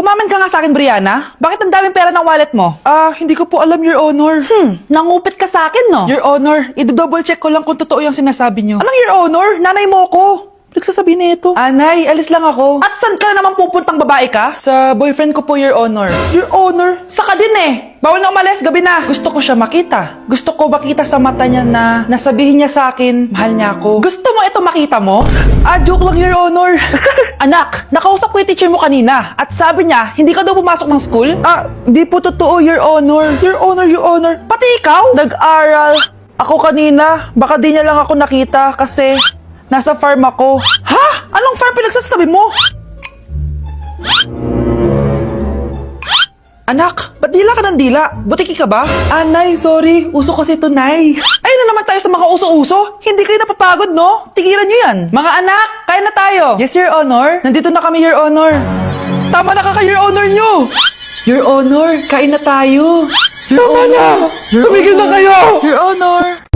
Umamin ka nga sa akin, Brianna. Bakit ang daming pera ng wallet mo? Hindi ko po alam, Your Honor. Nangupit ka sa akin, no? Your Honor, i-double check ko lang kung totoo yung sinasabi nyo. Anong Your Honor? Nanay mo ko. Nagsasabi na ito. Nay, alis lang ako. At saan ka na naman pupuntang babae ka? Sa boyfriend ko po, Your Honor. Your Honor? Saka din eh. Bawal na umalis, gabi na. Gusto ko siya makita. Gusto ko makita sa mata niya na nasabihin niya sa akin, mahal niya ako. Gusto mo ito makita mo? Joke lang, Your Honor. Anak, nakausap ko yung teacher mo kanina. At sabi niya, hindi ka daw pumasok ng school? Di po totoo, Your Honor. Your Honor, Your Honor. Pati ikaw? Nag-aral. Ako kanina, baka di niya lang ako nakita kasi nasa farm ako. Ha? Anong farm pinagsasabi mo? Anak, ba't dila ka ng dila? Butiki ka ba? Nay, sorry. Uso kasi ito, Nay. Ayun na naman tayo sa mga uso-uso. Hindi kayo napapagod, no? Tigilan nyo yan. Mga anak, kain na tayo. Yes, Your Honor. Nandito na kami, Your Honor. Tama na ka, Your Honor nyo. Your Honor, kain na tayo. Tama na! Tumigil na kayo! Your Honor!